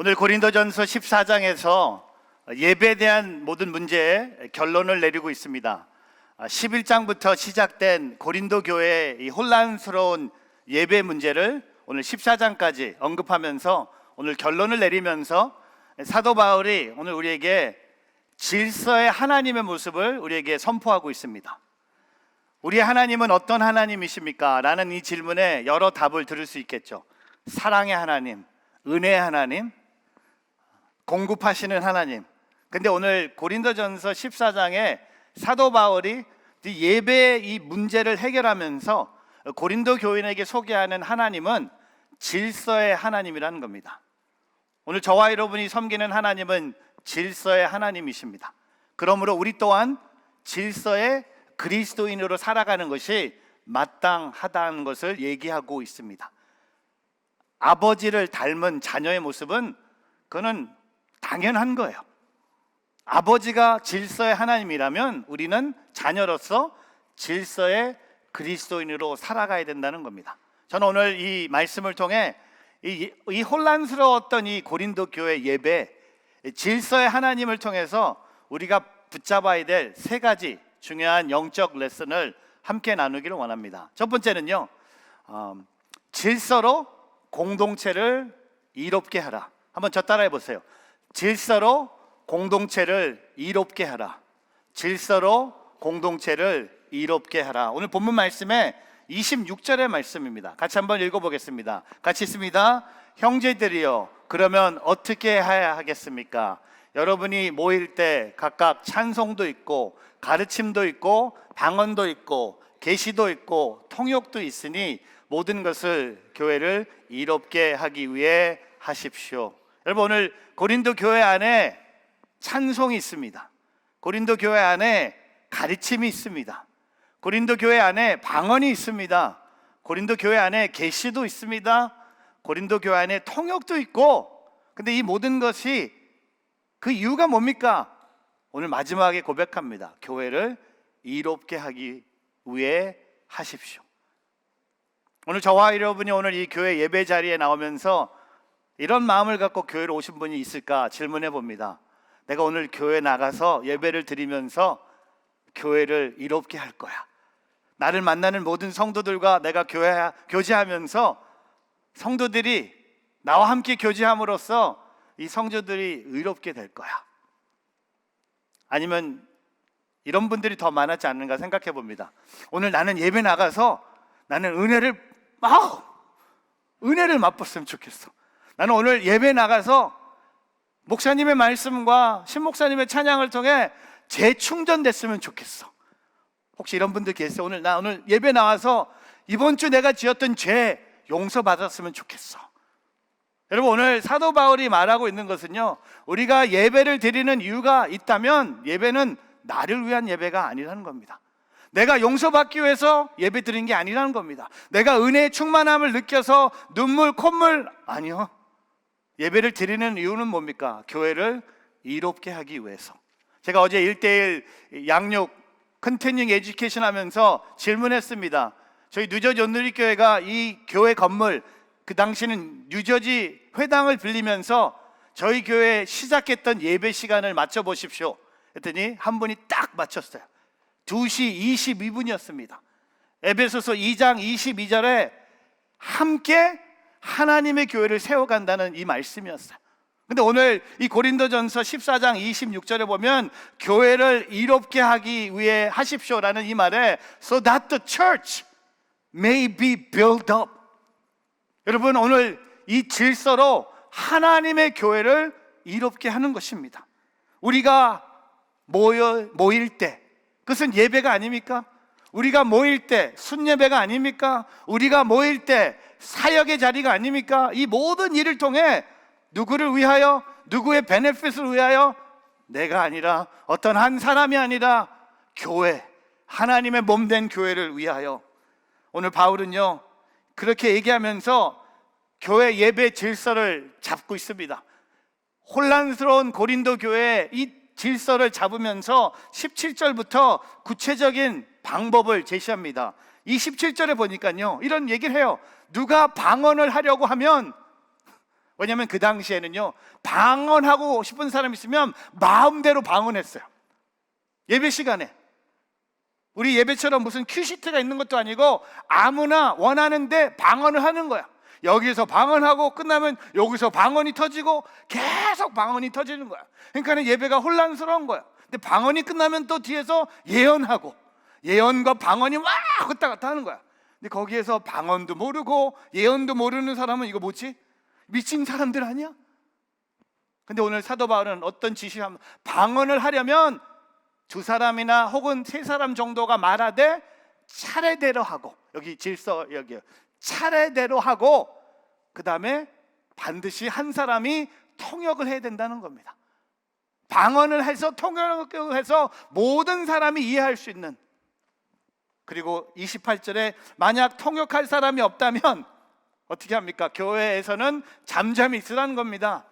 오늘 고린도전서 14장에서 예배에 대한 모든 문제에 결론을 내리고 있습니다. 11장부터 시작된 고린도 교회의 이 혼란스러운 예배 문제를 오늘 14장까지 언급하면서 오늘 결론을 내리면서 사도 바울이 오늘 우리에게 질서의 하나님의 모습을 우리에게 선포하고 있습니다. 우리 하나님은 어떤 하나님이십니까? 라는 이 질문에 여러 답을 들을 수 있겠죠. 사랑의 하나님, 은혜의 하나님, 공급하시는 하나님. 근데 오늘 고린도전서 14장에 사도 바울이 예배의 이 문제를 해결하면서 고린도 교인에게 소개하는 하나님은 질서의 하나님이라는 겁니다. 오늘 저와 여러분이 섬기는 하나님은 질서의 하나님이십니다. 그러므로 우리 또한 질서의 그리스도인으로 살아가는 것이 마땅하다는 것을 얘기하고 있습니다. 아버지를 닮은 자녀의 모습은 그거는 당연한 거예요. 아버지가 질서의 하나님이라면 우리는 자녀로서 질서의 그리스도인으로 살아가야 된다는 겁니다. 저는 오늘 이 말씀을 통해 이 혼란스러웠던 이 고린도 교회 예배, 질서의 하나님을 통해서 우리가 붙잡아야 될 세 가지 중요한 영적 레슨을 함께 나누기를 원합니다. 첫 번째는요, 질서로 공동체를 이롭게 하라. 한번 저 따라해 보세요. 질서로 공동체를 이롭게 하라. 질서로 공동체를 이롭게 하라. 오늘 본문 말씀에 26절의 말씀입니다. 같이 한번 읽어보겠습니다. 같이 있습니다. 형제들이여, 그러면 어떻게 해야 하겠습니까? 여러분이 모일 때 각각 찬송도 있고 가르침도 있고 방언도 있고 계시도 있고 통역도 있으니 모든 것을 교회를 이롭게 하기 위해 하십시오. 여러분, 오늘 고린도 교회 안에 찬송이 있습니다. 고린도 교회 안에 가르침이 있습니다. 고린도 교회 안에 방언이 있습니다. 고린도 교회 안에 계시도 있습니다. 고린도 교회 안에 통역도 있고, 근데 이 모든 것이 그 이유가 뭡니까? 오늘 마지막에 고백합니다. 교회를 이롭게 하기 위해 하십시오. 오늘 저와 여러분이 오늘 이 교회 예배 자리에 나오면서 이런 마음을 갖고 교회로 오신 분이 있을까 질문해 봅니다. 내가 오늘 교회 나가서 예배를 드리면서 교회를 이롭게 할 거야. 나를 만나는 모든 성도들과 내가 교제하면서 성도들이 나와 함께 교제함으로써 이 성도들이 의롭게 될 거야. 아니면 이런 분들이 더 많았지 않는가 생각해 봅니다. 오늘 나는 예배 나가서 나는 은혜를 맛봤으면 좋겠어. 나는 오늘 예배 나가서 목사님의 말씀과 신목사님의 찬양을 통해 재충전됐으면 좋겠어. 혹시 이런 분들 계세요? 오늘 예배 나와서 이번 주 내가 지었던 죄 용서받았으면 좋겠어. 여러분, 오늘 사도 바울이 말하고 있는 것은요, 우리가 예배를 드리는 이유가 있다면 예배는 나를 위한 예배가 아니라는 겁니다. 내가 용서받기 위해서 예배 드린 게 아니라는 겁니다. 내가 은혜의 충만함을 느껴서 눈물, 콧물, 아니요. 예배를 드리는 이유는 뭡니까? 교회를 이롭게 하기 위해서. 제가 어제 1:1 양육 컨티닝 에듀케이션 하면서 질문했습니다. 저희 뉴저지 온누리교회가 이 교회 건물, 그 당시는 뉴저지 회당을 빌리면서 저희 교회 시작했던 예배 시간을 맞춰보십시오 했더니 한 분이 딱 맞췄어요. 2시 22분이었습니다 에베소서 2장 22절에 함께 하나님의 교회를 세워간다는 이 말씀이었어요. 근데 오늘 이 고린도전서 14장 26절에 보면 교회를 이롭게 하기 위해 하십시오라는 이 말에 So that the church may be built up. 여러분, 오늘 이 질서로 하나님의 교회를 이롭게 하는 것입니다. 우리가 모일 때, 그것은 예배가 아닙니까? 우리가 모일 때 순예배가 아닙니까? 우리가 모일 때 사역의 자리가 아닙니까? 이 모든 일을 통해 누구를 위하여, 누구의 베네핏을 위하여, 내가 아니라, 어떤 한 사람이 아니라 교회, 하나님의 몸된 교회를 위하여. 오늘 바울은요, 그렇게 얘기하면서 교회 예배 질서를 잡고 있습니다. 혼란스러운 고린도 교회의 이 질서를 잡으면서 17절부터 구체적인 방법을 제시합니다. 27절에 보니까요, 이런 얘기를 해요. 누가 방언을 하려고 하면 왜냐하면 그 당시에는요, 방언하고 싶은 사람 있으면 마음대로 방언했어요. 예배 시간에. 우리 예배처럼 무슨 큐시트가 있는 것도 아니고 아무나 원하는데 방언을 하는 거야. 여기서 방언하고 끝나면 여기서 방언이 터지고 계속 방언이 터지는 거야. 그러니까 예배가 혼란스러운 거야. 근데 방언이 끝나면 또 뒤에서 예언하고, 예언과 방언이 막 왔다 갔다 하는 거야. 근데 거기에서 방언도 모르고 예언도 모르는 사람은 이거 뭐지? 미친 사람들 아니야? 근데 오늘 사도 바울은 어떤 지시를 하면, 방언을 하려면 두 사람이나 혹은 세 사람 정도가 말하되 차례대로 하고, 여기 질서 여기요, 차례대로 하고, 그 다음에 반드시 한 사람이 통역을 해야 된다는 겁니다. 방언을 해서 통역을 해서 모든 사람이 이해할 수 있는. 그리고 28절에 만약 통역할 사람이 없다면 어떻게 합니까? 교회에서는 잠잠히 있으라는 겁니다.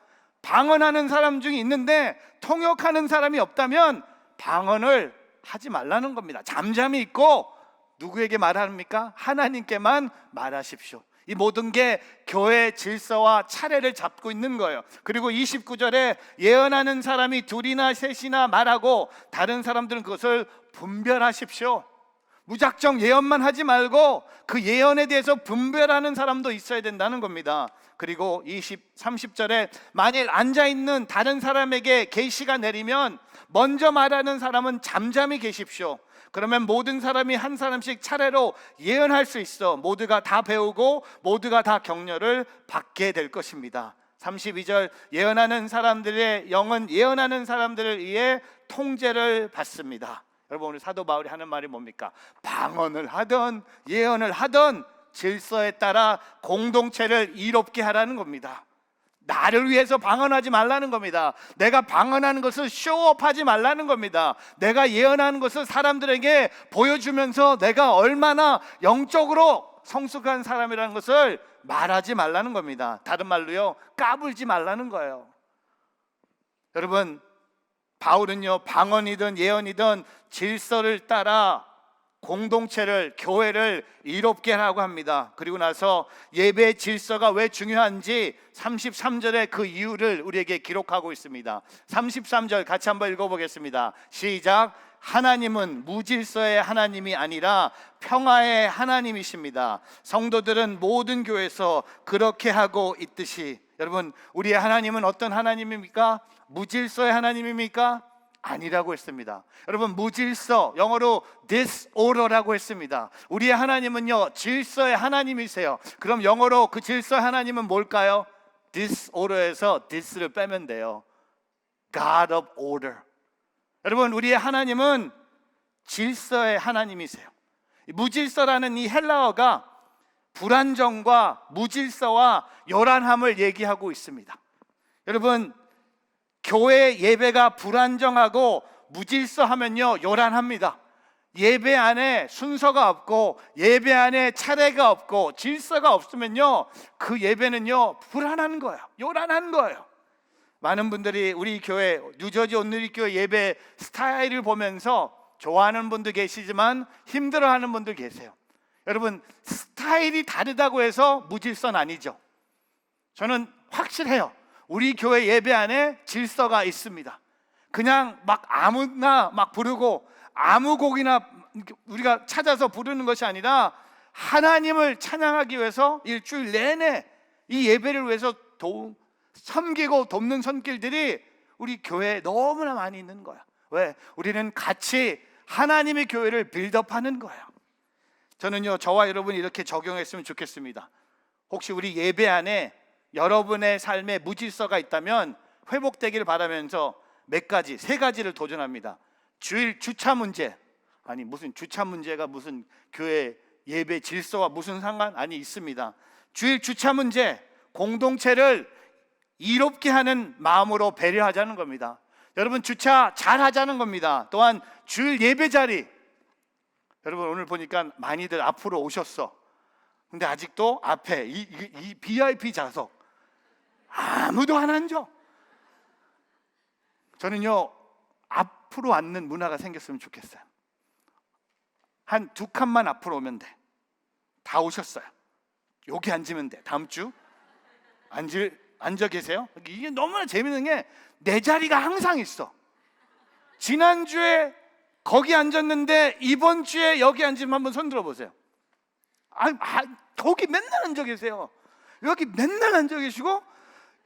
방언하는 사람 중에 있는데 통역하는 사람이 없다면 방언을 하지 말라는 겁니다. 잠잠히 있고 누구에게 말합니까? 하나님께만 말하십시오. 이 모든 게 교회의 질서와 차례를 잡고 있는 거예요. 그리고 29절에 예언하는 사람이 둘이나 셋이나 말하고 다른 사람들은 그것을 분별하십시오. 무작정 예언만 하지 말고 그 예언에 대해서 분별하는 사람도 있어야 된다는 겁니다. 그리고 30절에 만일 앉아있는 다른 사람에게 계시가 내리면 먼저 말하는 사람은 잠잠히 계십시오. 그러면 모든 사람이 한 사람씩 차례로 예언할 수 있어 모두가 다 배우고 모두가 다 격려를 받게 될 것입니다. 32절 예언하는 사람들의 영은 예언하는 사람들을 위해 통제를 받습니다. 여러분, 오늘 사도 바울이 하는 말이 뭡니까? 방언을 하든 예언을 하든 질서에 따라 공동체를 이롭게 하라는 겁니다. 나를 위해서 방언하지 말라는 겁니다. 내가 방언하는 것을 쇼업하지 말라는 겁니다. 내가 예언하는 것을 사람들에게 보여주면서 내가 얼마나 영적으로 성숙한 사람이라는 것을 말하지 말라는 겁니다. 다른 말로요, 까불지 말라는 거예요. 여러분, 바울은요, 방언이든 예언이든 질서를 따라 공동체를, 교회를 이롭게 하라고 합니다. 그리고 나서 예배 질서가 왜 중요한지 33절에 그 이유를 우리에게 기록하고 있습니다. 33절 같이 한번 읽어보겠습니다. 시작. 하나님은 무질서의 하나님이 아니라 평화의 하나님이십니다. 성도들은 모든 교회에서 그렇게 하고 있듯이. 여러분, 우리의 하나님은 어떤 하나님입니까? 무질서의 하나님입니까? 아니라고 했습니다. 여러분, 무질서, 영어로 disorder라고 했습니다. 우리의 하나님은요, 질서의 하나님이세요. 그럼 영어로 그 질서의 하나님은 뭘까요? disorder에서 this를 빼면 돼요. God of order. 여러분, 우리의 하나님은 질서의 하나님이세요. 무질서라는 이 헬라어가 불안정과 무질서와 요란함을 얘기하고 있습니다. 여러분, 교회 예배가 불안정하고 무질서하면요, 요란합니다. 예배 안에 순서가 없고 예배 안에 차례가 없고 질서가 없으면요, 그 예배는요 불안한 거예요. 요란한 거예요. 많은 분들이 우리 교회 뉴저지 온누리교회 예배 스타일을 보면서 좋아하는 분도 계시지만 힘들어하는 분도 계세요. 여러분, 스타일이 다르다고 해서 무질서는 아니죠. 저는 확실해요. 우리 교회 예배 안에 질서가 있습니다. 그냥 막 아무나 막 부르고 아무 곡이나 우리가 찾아서 부르는 것이 아니라 하나님을 찬양하기 위해서 일주일 내내 이 예배를 위해서 섬기고 돕는 손길들이 우리 교회에 너무나 많이 있는 거야. 왜? 우리는 같이 하나님의 교회를 빌드업하는 거예요. 저는요, 저와 여러분이 이렇게 적용했으면 좋겠습니다. 혹시 우리 예배 안에 여러분의 삶에 무질서가 있다면 회복되기를 바라면서 세 가지를 도전합니다. 주일 주차 문제. 아니, 무슨 주차 문제가 무슨 교회 예배 질서와 무슨 상관? 아니, 있습니다. 주일 주차 문제, 공동체를 이롭게 하는 마음으로 배려하자는 겁니다. 여러분, 주차 잘 하자는 겁니다. 또한 주일 예배 자리, 여러분 오늘 보니까 많이들 앞으로 오셨어. 근데 아직도 앞에 이 VIP 좌석 아무도 안 앉아. 저는요, 앞으로 앉는 문화가 생겼으면 좋겠어요. 한 두 칸만 앞으로 오면 돼. 다 오셨어요. 여기 앉으면 돼. 다음 주 앉을 앉아 계세요? 이게 너무나 재밌는 게 내 자리가 항상 있어. 지난주에 거기 앉았는데 이번 주에 여기 앉으면 한번 손 들어보세요. 거기 맨날 앉아 계세요. 여기 맨날 앉아 계시고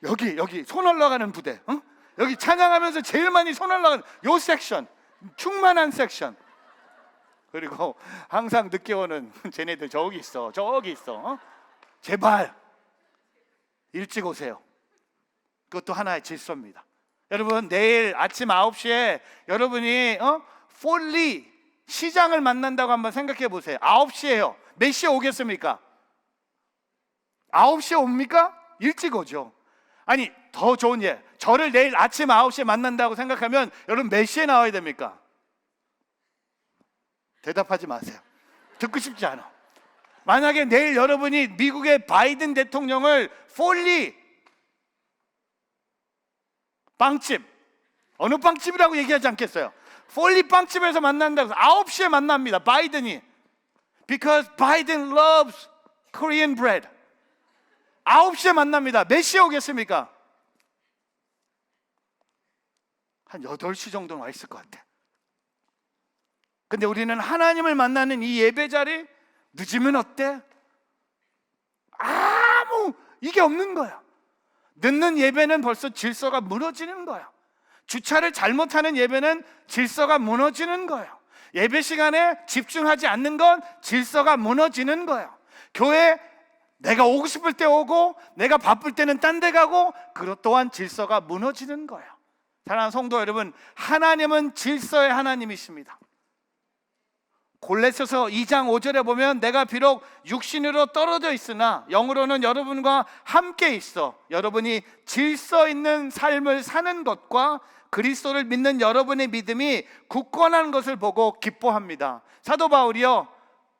여기 손 올라가는 부대, 여기 찬양하면서 제일 많이 손 올라가는 요 섹션, 충만한 섹션. 그리고 항상 늦게 오는 쟤네들 저기 있어. 제발 일찍 오세요. 그것도 하나의 질서입니다. 여러분, 내일 아침 9시에 여러분이 폴리 시장을 만난다고 한번 생각해 보세요. 9시에요. 몇 시에 오겠습니까? 9시에 옵니까? 일찍 오죠. 아니, 더 좋은 예, 저를 내일 아침 9시에 만난다고 생각하면 여러분 몇 시에 나와야 됩니까? 대답하지 마세요. 듣고 싶지 않아. 만약에 내일 여러분이 미국의 바이든 대통령을 폴리 빵집, 어느 빵집이라고 얘기하지 않겠어요? 폴리 빵집에서 만난다고 해서 9시에 만납니다. 바이든이. Because Biden loves Korean bread. 9시에 만납니다. 몇 시에 오겠습니까? 한 8시 정도는 와 있을 것 같아. 근데 우리는 하나님을 만나는 이 예배 자리 늦으면 어때? 이게 없는 거야. 늦는 예배는 벌써 질서가 무너지는 거야. 주차를 잘못하는 예배는 질서가 무너지는 거예요. 예배 시간에 집중하지 않는 건 질서가 무너지는 거예요. 교회 내가 오고 싶을 때 오고 내가 바쁠 때는 딴 데 가고, 그것 또한 질서가 무너지는 거예요. 사랑하는 성도 여러분, 하나님은 질서의 하나님이십니다. 골로새서 2장 5절에 보면 내가 비록 육신으로 떨어져 있으나 영으로는 여러분과 함께 있어 여러분이 질서 있는 삶을 사는 것과 그리스도를 믿는 여러분의 믿음이 굳건한 것을 보고 기뻐합니다. 사도 바울이요,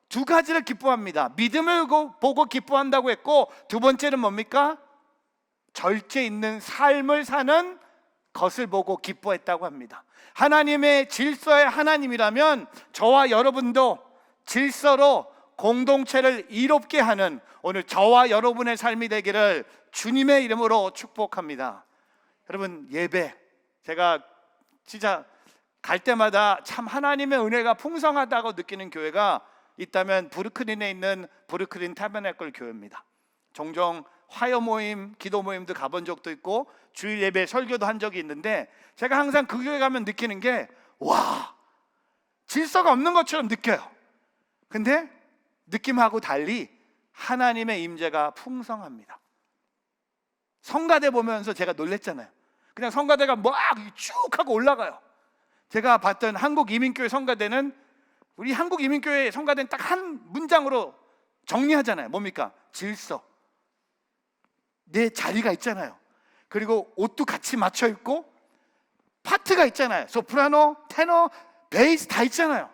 두 가지를 기뻐합니다. 믿음을 보고 기뻐한다고 했고, 두 번째는 뭡니까? 절제 있는 삶을 사는 것을 보고 기뻐했다고 합니다. 하나님의 질서의 하나님이라면 저와 여러분도 질서로 공동체를 이롭게 하는 오늘 저와 여러분의 삶이 되기를 주님의 이름으로 축복합니다. 여러분, 예배, 제가 진짜 갈 때마다 참 하나님의 은혜가 풍성하다고 느끼는 교회가 있다면 브루클린에 있는 브루클린 타베나클 교회입니다. 종종 화요 모임, 기도 모임도 가본 적도 있고 주일 예배 설교도 한 적이 있는데, 제가 항상 그 교회 가면 느끼는 게, 와, 질서가 없는 것처럼 느껴요. 근데 느낌하고 달리 하나님의 임재가 풍성합니다. 성가대 보면서 제가 놀랬잖아요. 그냥 성가대가 막 쭉 하고 올라가요. 제가 봤던 한국 이민교회 성가대는, 우리 한국 이민교회 성가대는 딱 한 문장으로 정리하잖아요. 뭡니까? 질서. 내 자리가 있잖아요. 그리고 옷도 같이 맞춰 입고 파트가 있잖아요. 소프라노, 테너, 베이스 다 있잖아요.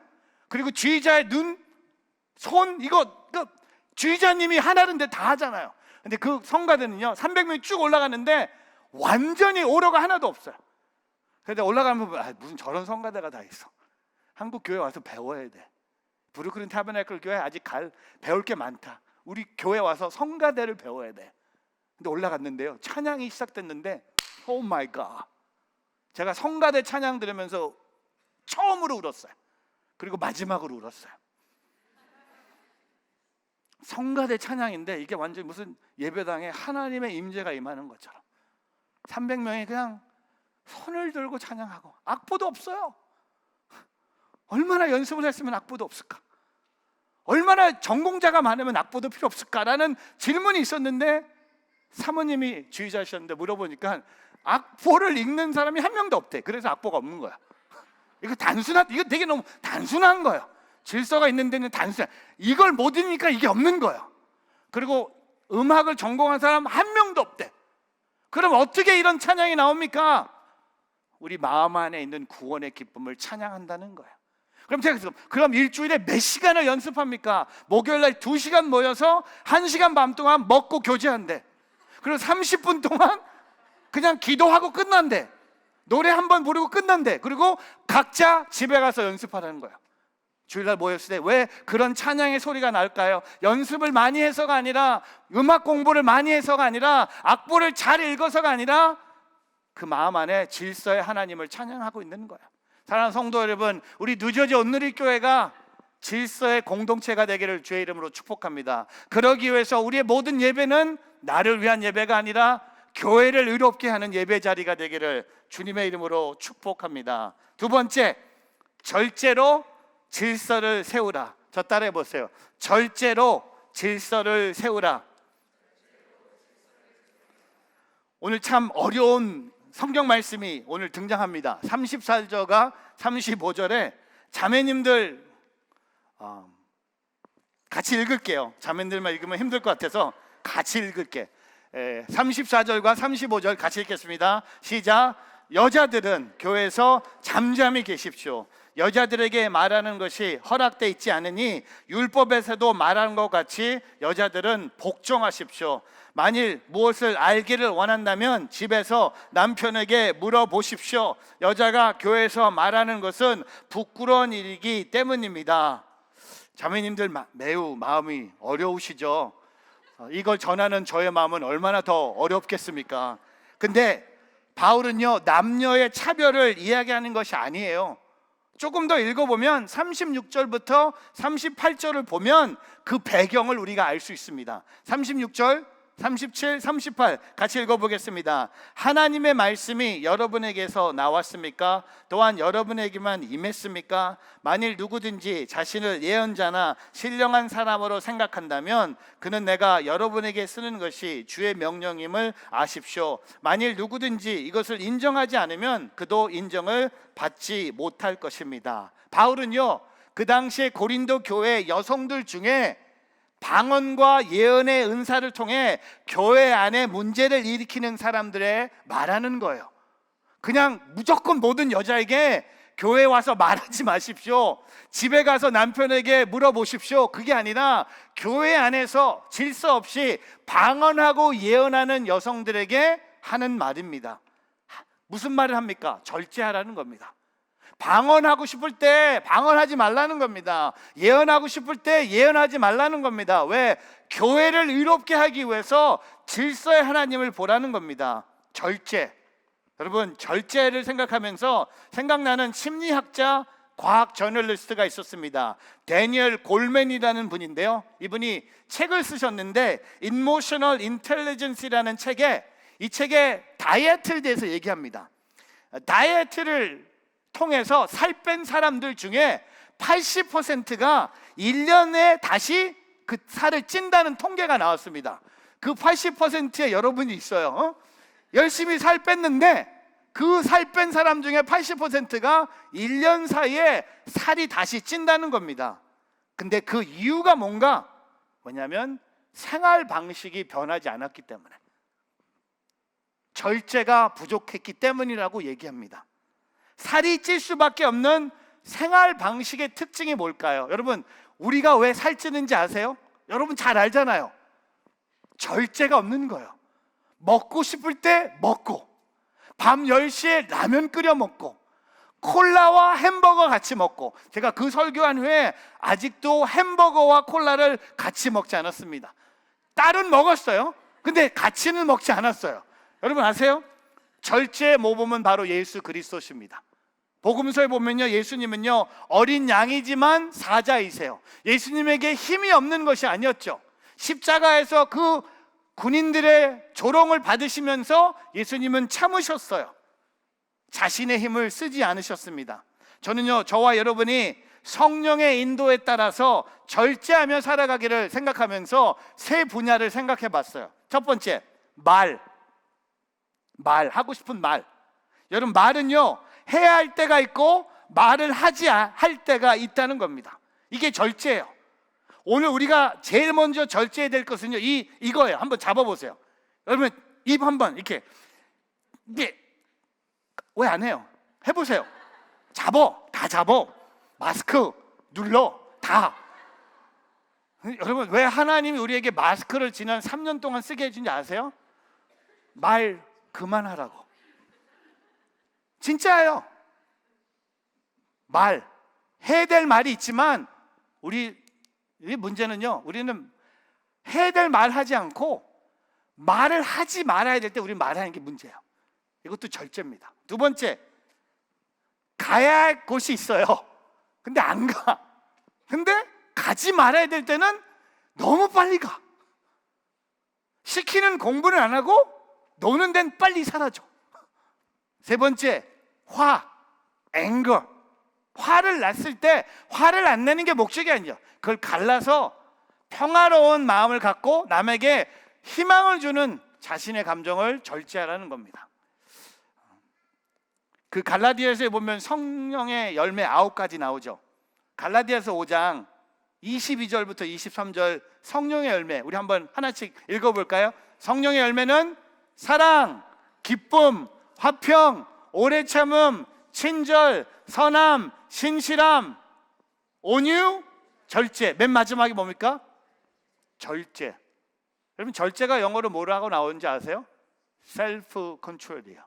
그리고 주의자의 눈, 손, 이거 주의자님이 하나인데 다 하잖아요. 근데 그 성가대는요 300명이 쭉 올라가는데 완전히 오류가 하나도 없어요. 그런데 올라가면 무슨 저런 성가대가 다 있어. 한국 교회 와서 배워야 돼. 브루클린 타베나클 교회 아직 배울 게 많다. 우리 교회 와서 성가대를 배워야 돼. 근데 올라갔는데요, 찬양이 시작됐는데 오 마이 갓, 제가 성가대 찬양 들으면서 처음으로 울었어요. 그리고 마지막으로 울었어요. 성가대 찬양인데 이게 완전히 무슨 예배당에 하나님의 임재가 임하는 것처럼 300명이 그냥 손을 들고 찬양하고, 악보도 없어요. 얼마나 연습을 했으면 악보도 없을까? 얼마나 전공자가 많으면 악보도 필요 없을까라는 질문이 있었는데, 사모님이 주의자셨는데 물어보니까 악보를 읽는 사람이 한 명도 없대. 그래서 악보가 없는 거야. 이거 되게 너무 단순한 거예요. 질서가 있는 데는 단순해. 이걸 못 읽으니까 이게 없는 거예요. 그리고 음악을 전공한 사람 한 명도 없대. 그럼 어떻게 이런 찬양이 나옵니까? 우리 마음 안에 있는 구원의 기쁨을 찬양한다는 거예요. 그럼 제가 그럼 일주일에 몇 시간을 연습합니까? 목요일날 2시간 모여서 1시간 반 동안 먹고 교제한대. 그리고 30분 동안 그냥 기도하고 끝난대. 노래 한 번 부르고 끝난대. 그리고 각자 집에 가서 연습하라는 거야. 주일날 모였을 때 왜 그런 찬양의 소리가 날까요? 연습을 많이 해서가 아니라, 음악 공부를 많이 해서가 아니라, 악보를 잘 읽어서가 아니라 그 마음 안에 질서의 하나님을 찬양하고 있는 거예요. 사랑하는 성도 여러분, 우리 뉴저지 온누리교회가 질서의 공동체가 되기를 주의 이름으로 축복합니다. 그러기 위해서 우리의 모든 예배는 나를 위한 예배가 아니라 교회를 의롭게 하는 예배 자리가 되기를 주님의 이름으로 축복합니다. 두 번째, 절제로 질서를 세우라. 저 따라해 보세요. 절제로 질서를 세우라. 오늘 참 어려운 성경 말씀이 오늘 등장합니다. 34절과 35절에 자매님들 같이 읽을게요. 자매님들만 읽으면 힘들 것 같아서 같이 읽을게. 34절과 35절 같이 읽겠습니다. 시작. 여자들은 교회에서 잠잠히 계십시오. 여자들에게 말하는 것이 허락돼 있지 않으니 율법에서도 말하는 것 같이 여자들은 복종하십시오. 만일 무엇을 알기를 원한다면 집에서 남편에게 물어보십시오. 여자가 교회에서 말하는 것은 부끄러운 일이기 때문입니다. 자매님들 매우 마음이 어려우시죠? 이걸 전하는 저의 마음은 얼마나 더 어렵겠습니까? 근데 바울은요, 남녀의 차별을 이야기하는 것이 아니에요. 조금 더 읽어보면 36절부터 38절을 보면 그 배경을 우리가 알 수 있습니다. 36절, 37, 38 같이 읽어보겠습니다. 하나님의 말씀이 여러분에게서 나왔습니까? 또한 여러분에게만 임했습니까? 만일 누구든지 자신을 예언자나 신령한 사람으로 생각한다면 그는 내가 여러분에게 쓰는 것이 주의 명령임을 아십시오. 만일 누구든지 이것을 인정하지 않으면 그도 인정을 받지 못할 것입니다. 바울은요, 그 당시에 고린도 교회 여성들 중에 방언과 예언의 은사를 통해 교회 안에 문제를 일으키는 사람들의 말하는 거예요. 그냥 무조건 모든 여자에게 교회 와서 말하지 마십시오. 집에 가서 남편에게 물어보십시오. 그게 아니라 교회 안에서 질서 없이 방언하고 예언하는 여성들에게 하는 말입니다. 무슨 말을 합니까? 절제하라는 겁니다. 방언하고 싶을 때 방언하지 말라는 겁니다. 예언하고 싶을 때 예언하지 말라는 겁니다. 왜? 교회를 의롭게 하기 위해서 질서의 하나님을 보라는 겁니다. 절제. 여러분, 절제를 생각하면서 생각나는 심리학자, 과학 저널리스트가 있었습니다. 데니얼 골맨이라는 분인데요, 이분이 책을 쓰셨는데 Emotional Intelligence라는 책에, 이 책에 다이어트에 대해서 얘기합니다. 다이어트를 통해서 살 뺀 사람들 중에 80%가 1년에 다시 그 살을 찐다는 통계가 나왔습니다. 그 80%에 여러분이 있어요. 열심히 살 뺐는데 그 살 뺀 사람 중에 80%가 1년 사이에 살이 다시 찐다는 겁니다. 근데 그 이유가 뭐냐면 생활 방식이 변하지 않았기 때문에, 절제가 부족했기 때문이라고 얘기합니다. 살이 찔 수밖에 없는 생활 방식의 특징이 뭘까요? 여러분, 우리가 왜 살찌는지 아세요? 여러분 잘 알잖아요. 절제가 없는 거예요. 먹고 싶을 때 먹고, 밤 10시에 라면 끓여 먹고, 콜라와 햄버거 같이 먹고. 제가 그 설교한 후에 아직도 햄버거와 콜라를 같이 먹지 않았습니다. 딸은 먹었어요. 근데 같이는 먹지 않았어요. 여러분 아세요? 절제의 모범은 바로 예수 그리스도십니다. 복음서에 보면요, 예수님은요 어린 양이지만 사자이세요. 예수님에게 힘이 없는 것이 아니었죠. 십자가에서 그 군인들의 조롱을 받으시면서 예수님은 참으셨어요. 자신의 힘을 쓰지 않으셨습니다. 저는요, 저와 여러분이 성령의 인도에 따라서 절제하며 살아가기를 생각하면서 세 분야를 생각해 봤어요. 첫 번째, 하고 싶은 말. 여러분, 말은요 해야 할 때가 있고 말을 하지 할 때가 있다는 겁니다. 이게 절제예요. 오늘 우리가 제일 먼저 절제해야 될 것은요 이거예요. 한번 잡아보세요. 여러분, 입 한번 이렇게, 이게 왜 안 해요? 해보세요. 다 잡어. 마스크 눌러. 다. 여러분, 왜 하나님이 우리에게 마스크를 지난 3년 동안 쓰게 해준지 아세요? 말 그만하라고. 진짜예요. 말 해야 될 말이 있지만 우리 문제는요, 우리는 해야 될 말 하지 않고 말을 하지 말아야 될 때 우리 말하는 게 문제예요. 이것도 절제입니다. 두 번째, 가야 할 곳이 있어요. 근데 안 가. 근데 가지 말아야 될 때는 너무 빨리 가. 시키는 공부는 안 하고 노는 데는 빨리 사라져. 세 번째, anger. 화를 났을 때 화를 안 내는 게 목적이 아니죠. 그걸 갈라서 평화로운 마음을 갖고 남에게 희망을 주는 자신의 감정을 절제하라는 겁니다. 그 갈라디아서에 보면 성령의 열매 9가지 나오죠. 갈라디아서 5장 22절부터 23절 성령의 열매, 우리 한번 하나씩 읽어볼까요? 성령의 열매는 사랑, 기쁨, 화평, 오래 참음, 친절, 선함, 신실함, 온유, 절제. 맨 마지막이 뭡니까? 절제. 여러분, 절제가 영어로 뭐라고 나오는지 아세요? 셀프 컨트롤이에요.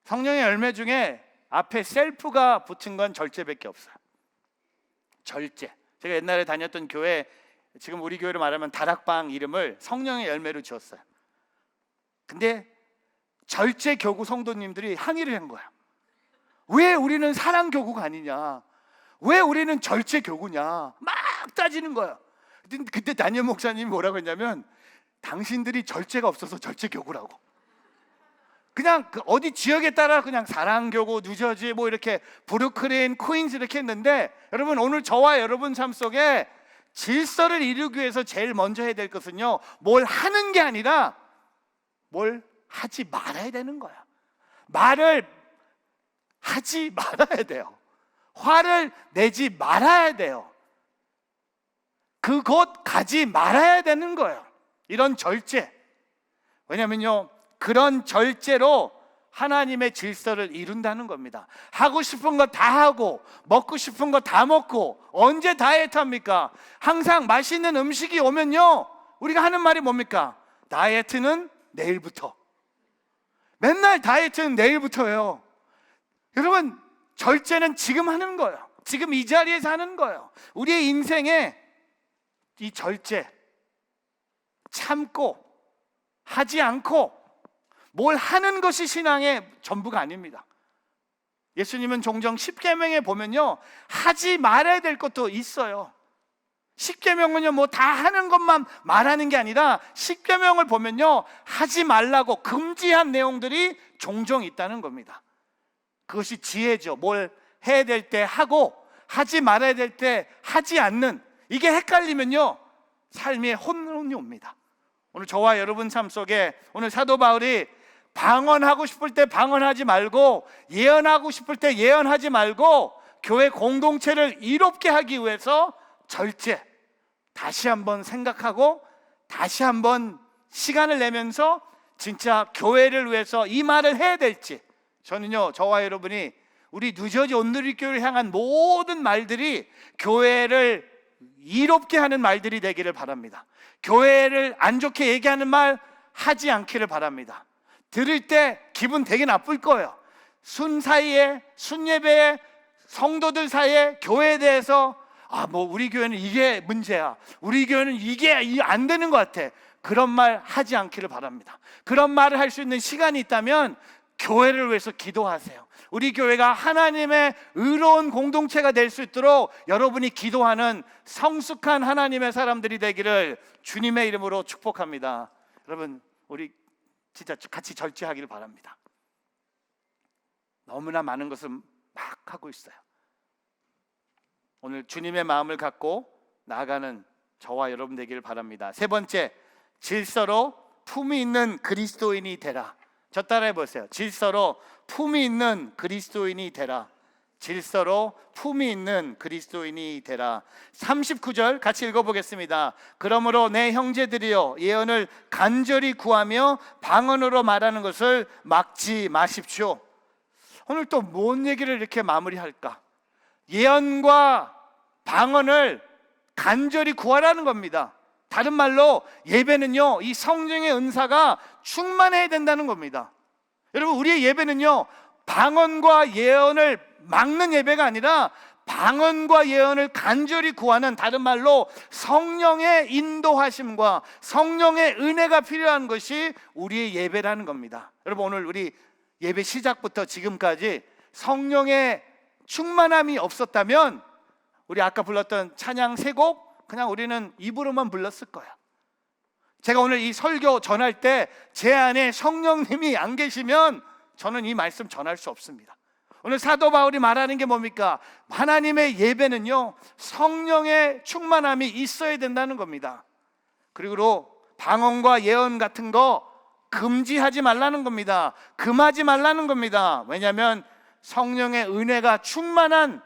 성령의 열매 중에 앞에 셀프가 붙은 건 절제밖에 없어요. 절제. 제가 옛날에 다녔던 교회, 지금 우리 교회로 말하면 다락방 이름을 성령의 열매로 지었어요. 근데 절제 교구 성도님들이 항의를 한 거야. 왜 우리는 사랑 교구가 아니냐? 왜 우리는 절제 교구냐? 막 따지는 거야. 그때 담임 목사님이 뭐라고 했냐면, 당신들이 절제가 없어서 절제 교구라고. 그냥 어디 지역에 따라 그냥 사랑교구, 뉴저지, 뭐 이렇게 브루클린, 퀸즈 이렇게 했는데, 여러분, 오늘 저와 여러분 삶 속에 질서를 이루기 위해서 제일 먼저 해야 될 것은요, 뭘 하는 게 아니라 뭘 하지 말아야 되는 거야. 말을 하지 말아야 돼요. 화를 내지 말아야 돼요. 그곳 가지 말아야 되는 거예요. 이런 절제. 왜냐면요, 그런 절제로 하나님의 질서를 이룬다는 겁니다. 하고 싶은 거 다 하고 먹고 싶은 거 다 먹고, 언제 다이어트 합니까? 항상 맛있는 음식이 오면요, 우리가 하는 말이 뭡니까? 다이어트는 내일부터. 맨날 다이어트는 내일부터예요. 여러분, 절제는 지금 하는 거예요. 지금 이 자리에서 하는 거예요. 우리의 인생에 이 절제, 참고 하지 않고 뭘 하는 것이 신앙의 전부가 아닙니다. 예수님은 종종 십계명에 보면요, 하지 말아야 될 것도 있어요. 십계명은요, 뭐 다 하는 것만 말하는 게 아니라 십계명을 보면요, 하지 말라고 금지한 내용들이 종종 있다는 겁니다. 그것이 지혜죠. 뭘 해야 될 때 하고 하지 말아야 될 때 하지 않는, 이게 헷갈리면요, 삶에 혼돈이 옵니다. 오늘 저와 여러분 삶 속에 오늘 사도 바울이 방언하고 싶을 때 방언하지 말고, 예언하고 싶을 때 예언하지 말고, 교회 공동체를 이롭게 하기 위해서 절제, 다시 한번 생각하고 다시 한번 시간을 내면서 진짜 교회를 위해서 이 말을 해야 될지, 저는요, 저와 여러분이 우리 뉴저지 온누리교회를 향한 모든 말들이 교회를 이롭게 하는 말들이 되기를 바랍니다. 교회를 안 좋게 얘기하는 말 하지 않기를 바랍니다. 들을 때 기분 되게 나쁠 거예요. 순 사이에, 순예배에, 성도들 사이에 교회에 대해서 뭐 우리 교회는 이게 문제야, 우리 교회는 이게 안 되는 것 같아, 그런 말 하지 않기를 바랍니다. 그런 말을 할 수 있는 시간이 있다면 교회를 위해서 기도하세요. 우리 교회가 하나님의 의로운 공동체가 될 수 있도록 여러분이 기도하는 성숙한 하나님의 사람들이 되기를 주님의 이름으로 축복합니다. 여러분, 우리 진짜 같이 절제하기를 바랍니다. 너무나 많은 것을 막 하고 있어요. 오늘 주님의 마음을 갖고 나아가는 저와 여러분 되기를 바랍니다. 세 번째, 질서로 품이 있는 그리스도인이 되라. 저 따라해 보세요. 질서로 품이 있는 그리스도인이 되라. 질서로 품이 있는 그리스도인이 되라. 39절 같이 읽어보겠습니다. 그러므로 내 형제들이여, 예언을 간절히 구하며 방언으로 말하는 것을 막지 마십시오. 오늘 또 뭔 얘기를 이렇게 마무리할까? 예언과 방언을 간절히 구하라는 겁니다. 다른 말로 예배는요, 이 성령의 은사가 충만해야 된다는 겁니다. 여러분, 우리의 예배는요, 방언과 예언을 막는 예배가 아니라 방언과 예언을 간절히 구하는, 다른 말로 성령의 인도하심과 성령의 은혜가 필요한 것이 우리의 예배라는 겁니다. 여러분, 오늘 우리 예배 시작부터 지금까지 성령의 충만함이 없었다면 우리 아까 불렀던 찬양 세 곡 그냥 우리는 입으로만 불렀을 거야. 제가 오늘 이 설교 전할 때 제 안에 성령님이 안 계시면 저는 이 말씀 전할 수 없습니다. 오늘 사도 바울이 말하는 게 뭡니까? 하나님의 예배는요, 성령의 충만함이 있어야 된다는 겁니다. 그리고 방언과 예언 같은 거 금지하지 말라는 겁니다. 금하지 말라는 겁니다. 왜냐하면 성령의 은혜가 충만한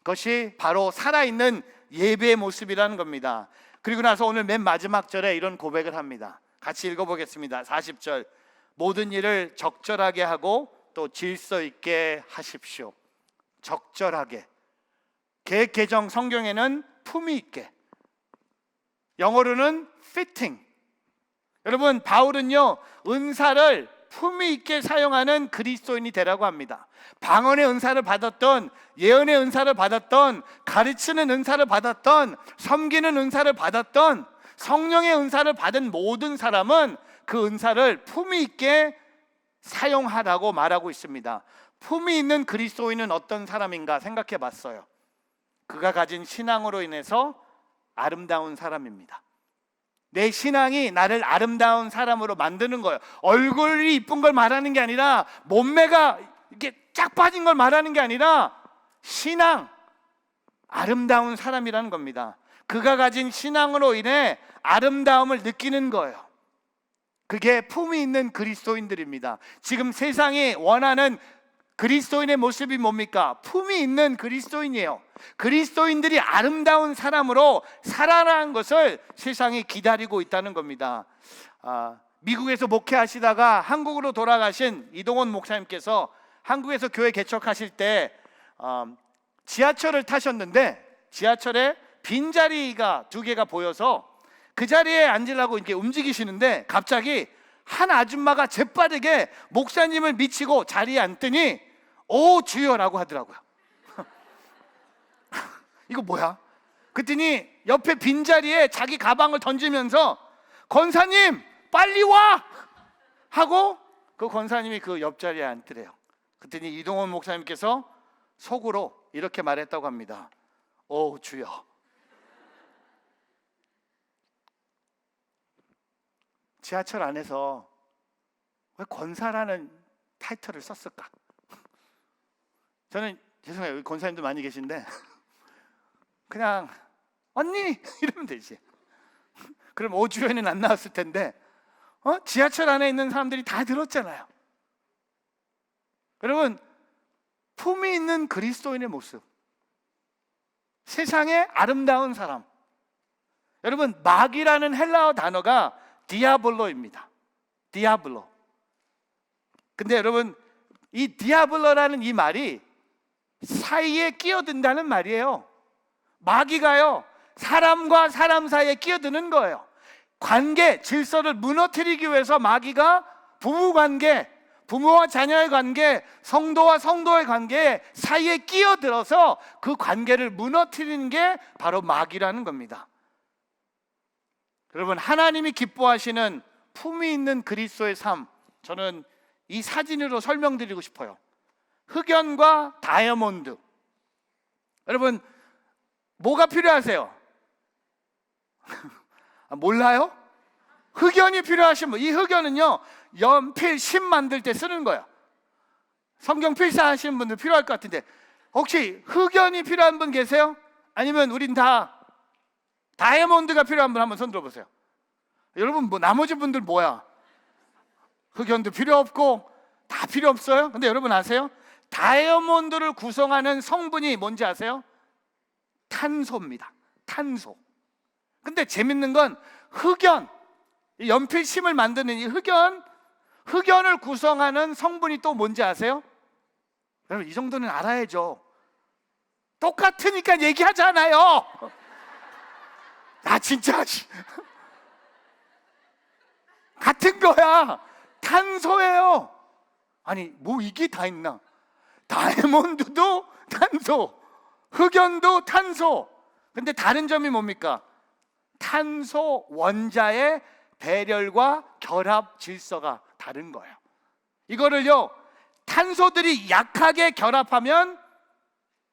것이 바로 살아있는 예배의 모습이라는 겁니다. 그리고 나서 오늘 맨 마지막 절에 이런 고백을 합니다. 같이 읽어보겠습니다. 40절. 모든 일을 적절하게 하고 또 질서 있게 하십시오. 적절하게. 개역 개정 성경에는 품위 있게, 영어로는 fitting. 여러분, 바울은요 은사를 품위 있게 사용하는 그리스도인이 되라고 합니다. 방언의 은사를 받았던, 예언의 은사를 받았던, 가르치는 은사를 받았던, 섬기는 은사를 받았던, 성령의 은사를 받은 모든 사람은 그 은사를 품위 있게 사용하라고 말하고 있습니다. 품위 있는 그리스도인은 어떤 사람인가 생각해 봤어요. 그가 가진 신앙으로 인해서 아름다운 사람입니다. 내 신앙이 나를 아름다운 사람으로 만드는 거예요. 얼굴이 이쁜 걸 말하는 게 아니라, 몸매가 이렇게 쫙 빠진 걸 말하는 게 아니라, 신앙, 아름다운 사람이라는 겁니다. 그가 가진 신앙으로 인해 아름다움을 느끼는 거예요. 그게 품위 있는 그리스도인들입니다. 지금 세상이 원하는 그리스도인의 모습이 뭡니까? 품위 있는 그리스도인이에요. 그리스도인들이 아름다운 사람으로 살아나는 것을 세상이 기다리고 있다는 겁니다. 미국에서 목회하시다가 한국으로 돌아가신 이동원 목사님께서 한국에서 교회 개척하실 때 지하철을 타셨는데, 지하철에 빈자리가 2개가 보여서 그 자리에 앉으려고 이렇게 움직이시는데 갑자기 한 아줌마가 재빠르게 목사님을 미치고 자리에 앉더니 오 주여라고 하더라고요. 이거 뭐야? 그랬더니 옆에 빈자리에 자기 가방을 던지면서 권사님 빨리 와! 하고 그 권사님이 그 옆자리에 앉더래요. 그랬더니 이동원 목사님께서 속으로 이렇게 말했다고 합니다. 오 주여, 지하철 안에서 왜 권사라는 타이틀을 썼을까? 저는 죄송해요, 여기 권사님도 많이 계신데 그냥 언니 이러면 되지. 그럼 오주연은 안 나왔을 텐데 지하철 안에 있는 사람들이 다 들었잖아요. 여러분, 품위 있는 그리스도인의 모습, 세상의 아름다운 사람. 여러분, 마귀라는 헬라어 단어가 디아블로입니다. 디아블로. 근데 여러분, 이 디아블로라는 이 말이 사이에 끼어든다는 말이에요. 마귀가요, 사람과 사람 사이에 끼어드는 거예요. 관계, 질서를 무너뜨리기 위해서 마귀가 부부관계, 부모와 자녀의 관계, 성도와 성도의 관계 사이에 끼어들어서 그 관계를 무너뜨리는 게 바로 마귀라는 겁니다. 여러분, 하나님이 기뻐하시는 품위 있는 그리스도의 삶, 저는 이 사진으로 설명드리고 싶어요. 흑연과 다이아몬드. 여러분, 뭐가 필요하세요? 몰라요? 흑연이 필요하신 분. 이 흑연은요, 연필 심 만들 때 쓰는 거예요. 성경 필사 하시는 분들 필요할 것 같은데 혹시 흑연이 필요한 분 계세요? 아니면 우린 다 다이아몬드가 필요한 분 한번 손 들어보세요. 여러분, 뭐 나머지 분들 뭐야? 흑연도 필요 없고 다 필요 없어요? 근데 여러분 아세요? 다이아몬드를 구성하는 성분이 뭔지 아세요? 탄소입니다. 탄소. 근데 재밌는 건 흑연, 연필심을 만드는 이 흑연을 구성하는 성분이 또 뭔지 아세요? 여러분, 이 정도는 알아야죠. 똑같으니까 얘기하잖아요. 아 진짜 같은 거야. 탄소예요. 아니 뭐 이게 다 있나? 다이아몬드도 탄소, 흑연도 탄소. 근데 다른 점이 뭡니까? 탄소 원자의 배열과 결합 질서가 다른 거예요. 이거를요, 탄소들이 약하게 결합하면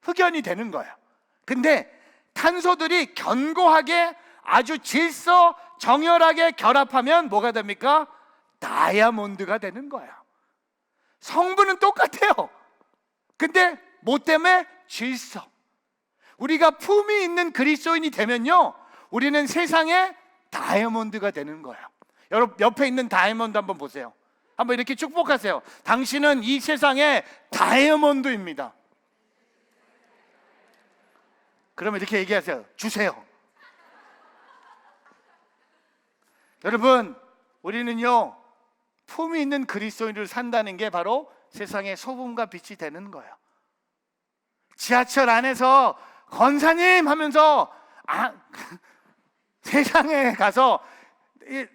흑연이 되는 거예요. 근데 탄소들이 견고하게 아주 질서 정열하게 결합하면 뭐가 됩니까? 다이아몬드가 되는 거예요. 성분은 똑같아요. 근데 뭐 때문에? 질서. 우리가 품이 있는 그리스도인이 되면요, 우리는 세상의 다이아몬드가 되는 거예요. 여러분 옆에 있는 다이아몬드 한번 보세요. 한번 이렇게 축복하세요. 당신은 이 세상의 다이아몬드입니다. 그러면 이렇게 얘기하세요. 주세요. 여러분, 우리는요, 품이 있는 그리스도인으로 산다는 게 바로 세상의 소금과 빛이 되는 거예요. 지하철 안에서 권사님 하면서 세상에 가서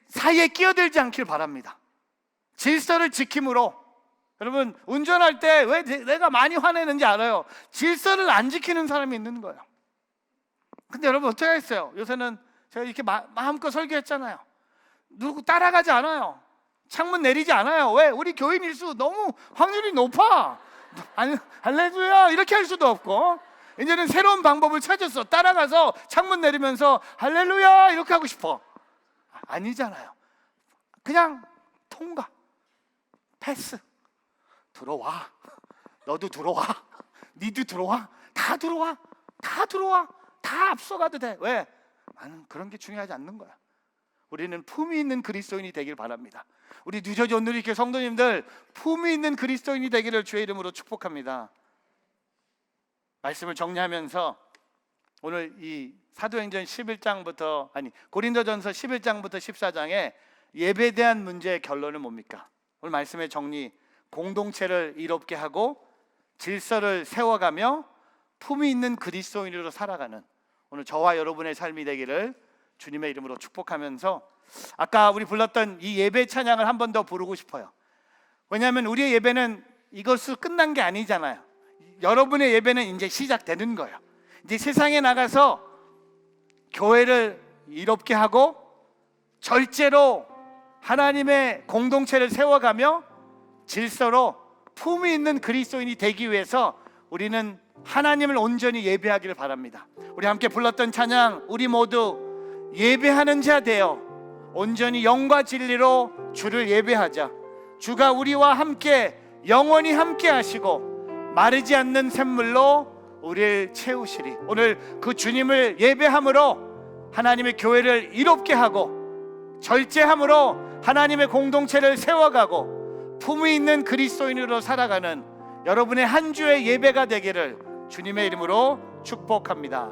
사이에 끼어들지 않길 바랍니다. 질서를 지킴으로. 여러분, 운전할 때 왜 내가 많이 화내는지 알아요. 질서를 안 지키는 사람이 있는 거예요. 근데 여러분 어떻게 했어요? 요새는 제가 이렇게 마음껏 설교했잖아요. 누구 따라가지 않아요. 창문 내리지 않아요. 왜? 우리 교인 일수 너무 확률이 높아. 할렐루야 이렇게 할 수도 없고, 이제는 새로운 방법을 찾았어. 따라가서 창문 내리면서 할렐루야 이렇게 하고 싶어. 아니잖아요. 그냥 통과, 패스. 들어와. 너도 들어와. 니도 들어와. 다 들어와. 다 들어와. 다 앞서가도 돼. 왜? 나는 그런 게 중요하지 않는 거야. 우리는 품이 있는 그리스도인이 되길 바랍니다. 우리 뉴저지 온누리교회 성도님들, 품이 있는 그리스도인이 되기를 주의 이름으로 축복합니다. 말씀을 정리하면서 오늘 이 사도행전 11장부터 고린도전서 11장부터 14장에 예배에 대한 문제의 결론은 뭡니까? 오늘 말씀의 정리, 공동체를 이롭게 하고 질서를 세워가며 품이 있는 그리스도인으로 살아가는 오늘 저와 여러분의 삶이 되기를 주님의 이름으로 축복하면서, 아까 우리 불렀던 이 예배 찬양을 한 번 더 부르고 싶어요. 왜냐하면 우리의 예배는 이것으로 끝난 게 아니잖아요. 여러분의 예배는 이제 시작되는 거예요. 이제 세상에 나가서 교회를 이롭게 하고 절제로 하나님의 공동체를 세워가며 질서로 품이 있는 그리스도인이 되기 위해서 우리는 하나님을 온전히 예배하기를 바랍니다. 우리 함께 불렀던 찬양, 우리 모두 예배하는 자 되어 온전히 영과 진리로 주를 예배하자. 주가 우리와 함께 영원히 함께 하시고 마르지 않는 샘물로 우리를 채우시리. 오늘 그 주님을 예배함으로 하나님의 교회를 이롭게 하고 절제함으로 하나님의 공동체를 세워가고 품이 있는 그리스도인으로 살아가는 여러분의 한 주의 예배가 되기를 주님의 이름으로 축복합니다.